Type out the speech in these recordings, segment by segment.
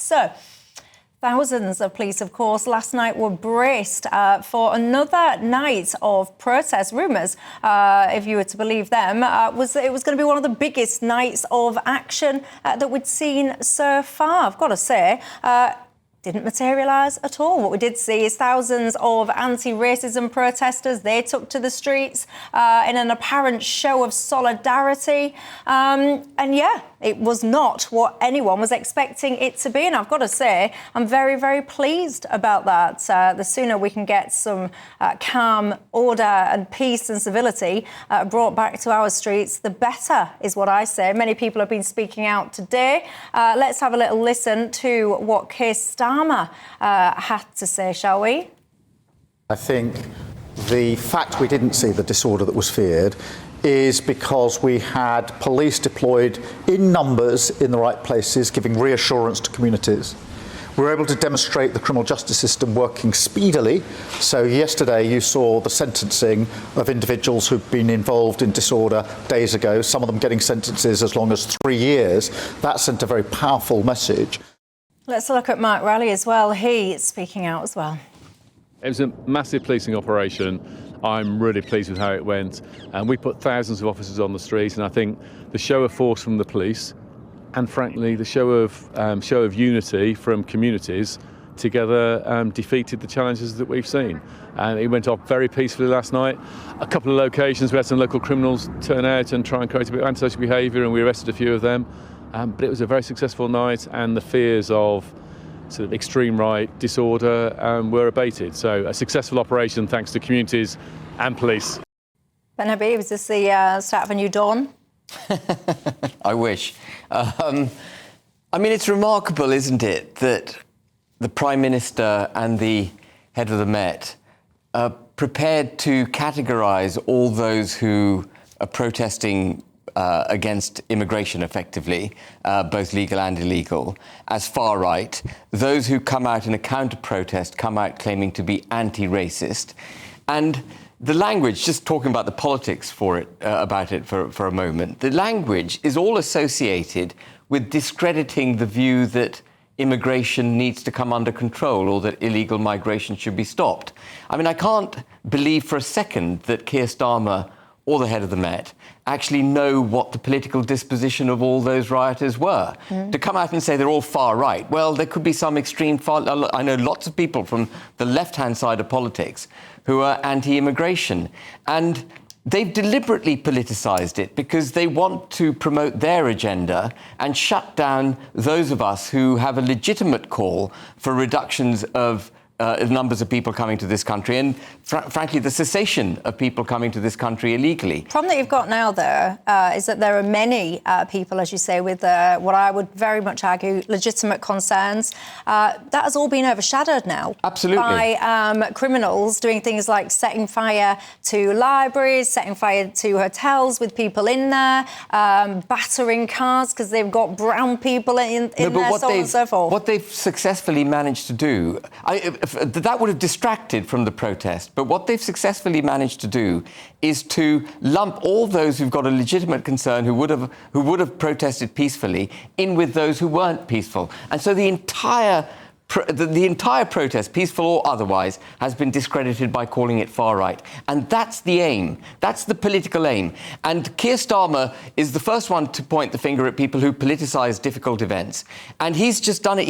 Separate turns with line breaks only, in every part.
So, thousands of police, of course, last night were braced for another night of protest. Rumours, if you were to believe them, was that it was going to be one of the biggest nights of action that we'd seen so far. I've got to say, didn't materialise at all. What we did see is thousands of anti-racism protesters. They took to the streets in an apparent show of solidarity. And yeah, it was not what anyone was expecting it to be. And I've got to say, I'm very, very pleased about that. The sooner we can get some calm order and peace and civility brought back to our streets, the better, is what I say. Many people have been speaking out today. Let's have a little listen to what Keir Starmer had to say, shall we?
I think the fact we didn't see the disorder that was feared is because we had police deployed in numbers in the right places, giving reassurance to communities. We were able to demonstrate the criminal justice system working speedily. So yesterday you saw the sentencing of individuals who've been involved in disorder days ago, some of them getting sentences as long as 3 years. That sent a very powerful message.
Let's look at Mark Raleigh as well. He's speaking out as well.
It was a massive policing operation. I'm really pleased with how it went. And we put thousands of officers on the street, and I think the show of force from the police and, frankly, the show of unity from communities together defeated the challenges that we've seen. And it went off very peacefully last night. A couple of locations we had some local criminals turn out and try and create a bit of antisocial behaviour, and we arrested a few of them. But it was a very successful night, and the fears of sort of extreme right disorder were abated. So a successful operation thanks to communities and police.
Ben Habib, is this the start of a new dawn?
I wish. I mean, it's remarkable, isn't it, that the Prime Minister and the head of the Met are prepared to categorise all those who are protesting against immigration, effectively, both legal and illegal, as far right. Those who come out in a counter-protest come out claiming to be anti-racist. And the language, just talking about the politics for a moment, the language is all associated with discrediting the view that immigration needs to come under control or that illegal migration should be stopped. I mean, I can't believe for a second that Keir Starmer or the head of the Met actually know what the political disposition of all those rioters were. To come out and say they're all far right, well, there could be some extreme far... I know lots of people from the left-hand side of politics who are anti-immigration, and they've deliberately politicised it because they want to promote their agenda and shut down those of us who have a legitimate call for reductions of numbers of people coming to this country and, frankly, the cessation of people coming to this country illegally.
The problem that you've got now, though, is that there are many people, as you say, with what I would very much argue legitimate concerns. That has all been overshadowed now.
Absolutely.
By criminals doing things like setting fire to libraries, setting fire to hotels with people in there, battering cars because they've got brown people in there, so on and so forth.
What they've successfully managed to do... that would have distracted from the protest, but what they've successfully managed to do is to lump all those who've got a legitimate concern who would have protested peacefully in with those who weren't peaceful. And so the entire protest, peaceful or otherwise, has been discredited by calling it far right. And that's the aim. That's the political aim. And Keir Starmer is the first one to point the finger at people who politicise difficult events. And he's just done it.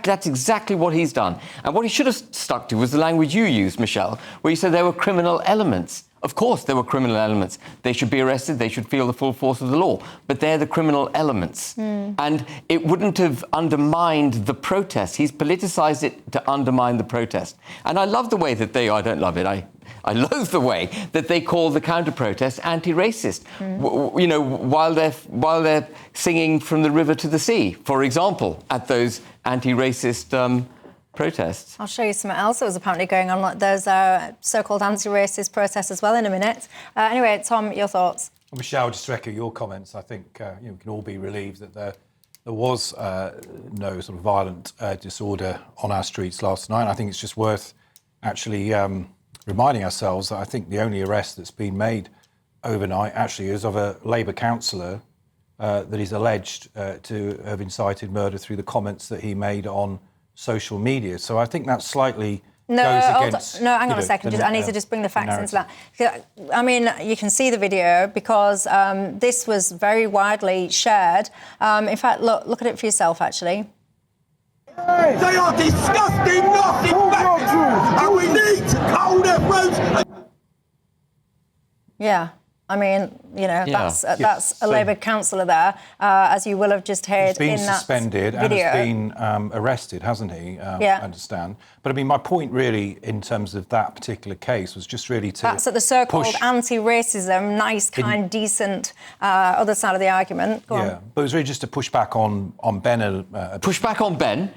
That's exactly what he's done. And what he should have stuck to was the language you used, Michelle, where you said there were criminal elements. Of course there were criminal elements. They should be arrested, they should feel the full force of the law. But they're the criminal elements. And it wouldn't have undermined the protest. He's politicised it to undermine the protest. And I love the way that I don't love it, I loathe the way that they call the counter-protest anti-racist. You know, while they're singing From the River to the Sea, for example, at those anti-racist protests.
I'll show you something else that was apparently going on. There's so-called anti-racist protests as well in a minute. Anyway, Tom, your thoughts?
Well, Michelle, just to echo your comments, I think we can all be relieved that there was no sort of violent disorder on our streets last night. I think it's just worth actually reminding ourselves that I think the only arrest that's been made overnight actually is of a Labour councillor that he's alleged to have incited murder through the comments that he made on social media. So I think that slightly goes against...
hang on a second. I need to just bring the facts into that. I mean, you can see the video because this was very widely shared. In fact, look at it for yourself, actually.
They are disgusting, nasty bastards, and we need to hold their throats.
Yeah. I mean, you know, that's a Labour councillor there, as you will have just heard in that video.
He's been suspended and has been arrested, hasn't he? I understand. But, I mean, my point really in terms of that particular case was just really to
That's at the so-called anti-racism, nice, kind, decent other side of the argument. Go on.
But it was really just to push back on Ben.
Push back on Ben?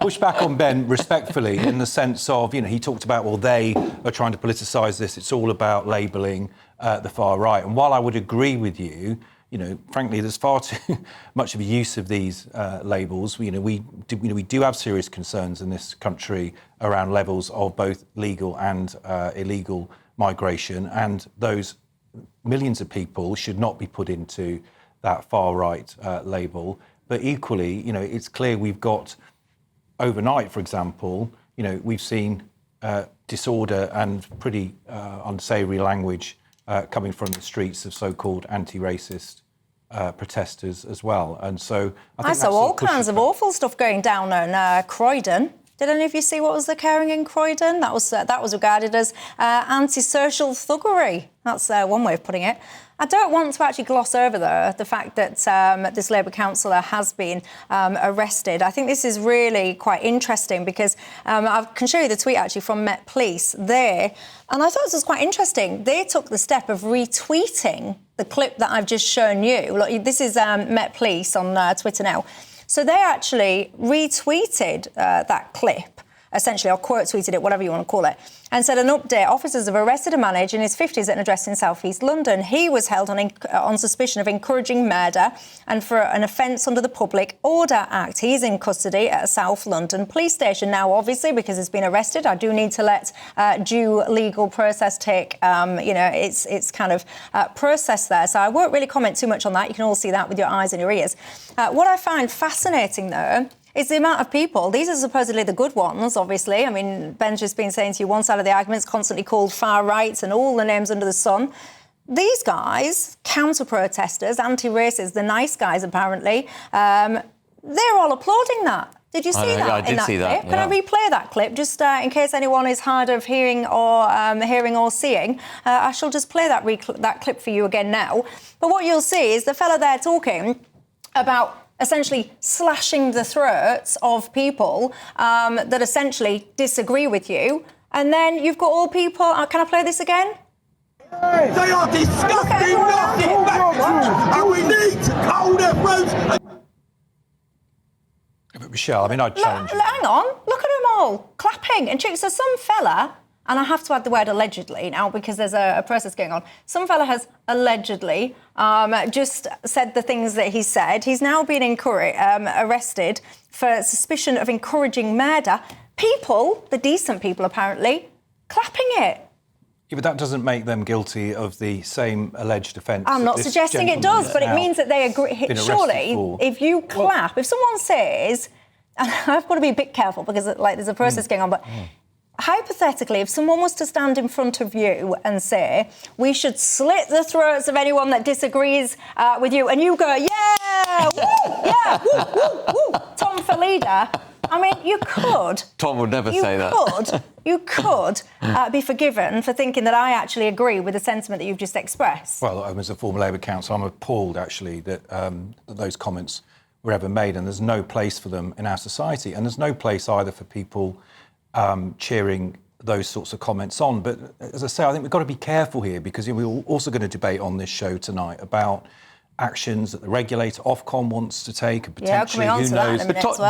Push back on Ben respectfully in the sense of, you know, he talked about, well, they are trying to politicise this. It's all about labelling the far right. And while I would agree with you, you know, frankly, there's far too much of a use of these labels. We do have serious concerns in this country around levels of both legal and illegal migration, and those millions of people should not be put into that far right label. But equally, you know, it's clear we've got overnight, for example, you know, we've seen disorder and pretty unsavoury language coming from the streets of so-called anti-racist protesters as well. And so I saw
all kinds of awful stuff going down in Croydon. Did any of you see what was occurring in Croydon? That was regarded as antisocial thuggery. That's one way of putting it. I don't want to actually gloss over, though, the fact that this Labour councillor has been arrested. I think this is really quite interesting because I can show you the tweet, actually, from Met Police there. And I thought this was quite interesting. They took the step of retweeting the clip that I've just shown you. Look, this is Met Police on Twitter now. So they actually retweeted that clip, essentially, or quote tweeted it, whatever you want to call it, and said, an update, officers have arrested a man aged in his 50s at an address in South East London. He was held on suspicion of encouraging murder and for an offence under the Public Order Act. He's in custody at a South London police station. Now, obviously, because he's been arrested, I do need to let due legal process take, its kind of process there. So I won't really comment too much on that. You can all see that with your eyes and your ears. What I find fascinating, though, it's the amount of people. These are supposedly the good ones, obviously. I mean, Ben's just been saying to you one side of the argument's constantly called far right and all the names under the sun. These guys, counter-protesters, anti-racists, the nice guys, apparently, they're all applauding that. Did you see that?
I did see that.
Can I replay that clip just in case anyone is hard of hearing or seeing? I shall just play that clip for you again now. But what you'll see is the fella there talking about essentially slashing the throats of people that essentially disagree with you. And then you've got all people... can I play this again?
They are disgusting, nasty bastards, and we need to hold their throats.
But Michelle, I mean, I'd challenge you.
Hang on. Look at them all clapping and cheering. So some fella... And I have to add the word allegedly now because there's a process going on. Some fella has allegedly just said the things that he said. He's now been arrested for suspicion of encouraging murder. People, the decent people apparently, clapping it.
Yeah, but that doesn't make them guilty of the same alleged offence.
I'm not suggesting it does, but it means that they agree. Surely, if you clap, if someone says, and I've got to be a bit careful because there's a process going on, but... Hypothetically, if someone was to stand in front of you and say, we should slit the throats of anyone that disagrees with you, and you go, yeah, woo, yeah, woo, woo, woo, Tom for leader, I mean, you could...
Tom would never say that.
You could be forgiven for thinking that I actually agree with the sentiment that you've just expressed.
Well, as a former Labour councillor, I'm appalled, actually, that those comments were ever made, and there's no place for them in our society, and there's no place either for people... cheering those sorts of comments on. But as I say, I think we've got to be careful here because we're also going to debate on this show tonight about actions that the regulator, Ofcom, wants to take and potentially, who knows,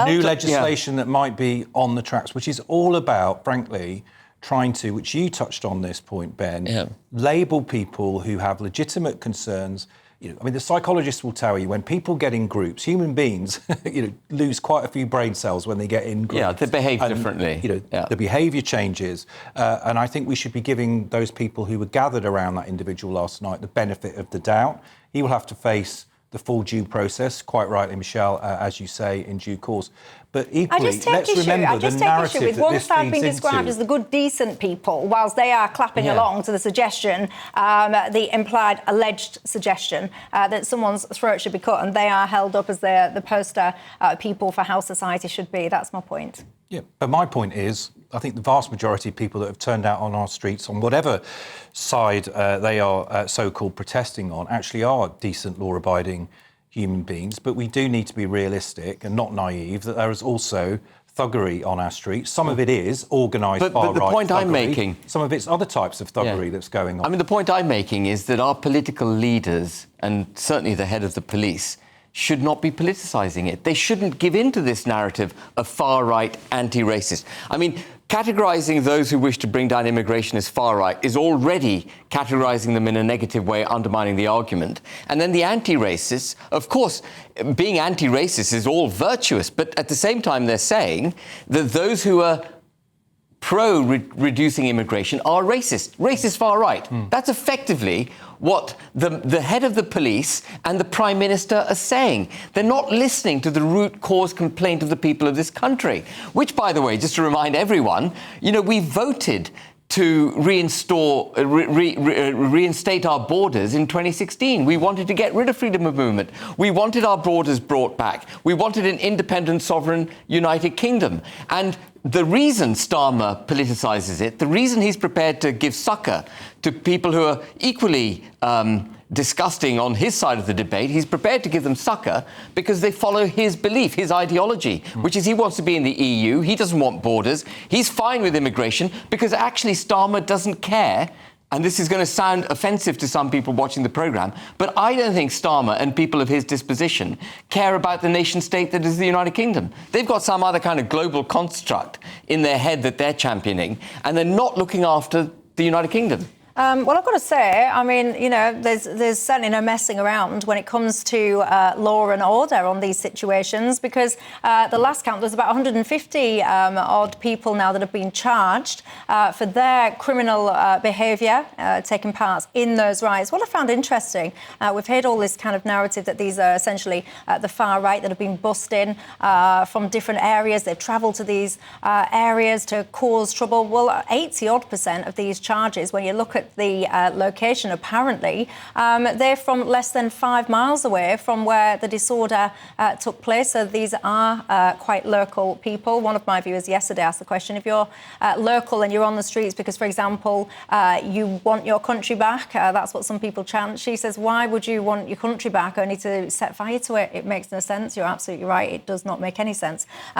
new legislation that might be on the tracks, which is all about, frankly, trying to, which you touched on this point, Ben, label people who have legitimate concerns. I mean, the psychologists will tell you when people get in groups, human beings, lose quite a few brain cells when they get in groups.
Yeah, they behave differently.
The behaviour changes. And I think we should be giving those people who were gathered around that individual last night the benefit of the doubt. He will have to face the full due process, quite rightly, Michelle, as you say, in due course. But equally, let's remember the narrative
with
that
one
this
side being
feeds
described
into.
as the good, decent people, whilst they are clapping along to the suggestion, the implied, alleged suggestion that someone's throat should be cut, and they are held up as the poster people for how society should be. That's my point.
Yeah, but my point is, I think the vast majority of people that have turned out on our streets, on whatever side they are so-called protesting on, actually are decent, law-abiding human beings. But we do need to be realistic and not naive that there is also thuggery on our streets. Some of it is organised far-right
But the point
thuggery.
I'm making...
Some of it's other types of thuggery that's going on.
I mean, the point I'm making is that our political leaders, and certainly the head of the police, should not be politicising it. They shouldn't give in to this narrative of far-right, anti-racist. I mean, categorising those who wish to bring down immigration as far-right is already categorising them in a negative way, undermining the argument. And then the anti-racists, of course, being anti-racist is all virtuous, but at the same time they're saying that those who are pro-reducing immigration are racist far-right. That's effectively what the head of the police and the Prime Minister are saying. They're not listening to the root cause complaint of the people of this country, which, by the way, just to remind everyone, you know, we voted to reinstate our borders in 2016. We wanted to get rid of freedom of movement. We wanted our borders brought back. We wanted an independent, sovereign, United Kingdom. And the reason Starmer politicises it, the reason he's prepared to give succour to people who are equally disgusting on his side of the debate, he's prepared to give them succour because they follow his belief, his ideology, which is he wants to be in the EU, he doesn't want borders, he's fine with immigration because actually Starmer doesn't care. And this is going to sound offensive to some people watching the programme, but I don't think Starmer and people of his disposition care about the nation-state that is the United Kingdom. They've got some other kind of global construct in their head that they're championing, and they're not looking after the United Kingdom.
Well, I've got to say, I mean, you know, there's certainly no messing around when it comes to law and order on these situations, because the last count, there's about 150 odd people now that have been charged for their criminal behaviour, taking part in those riots. What I found interesting, we've heard all this kind of narrative that these are essentially the far right that have been bussed in from different areas. They've travelled to these areas to cause trouble. Well, 80-odd% of these charges, when you look at the location, apparently, they're from less than 5 miles away from where the disorder took place. So these are quite local people. One of my viewers yesterday asked the question, if you're local and you're on the streets because, for example, you want your country back, that's what some people chant. She says, why would you want your country back only to set fire to it? It makes no sense. You're absolutely right. It does not make any sense.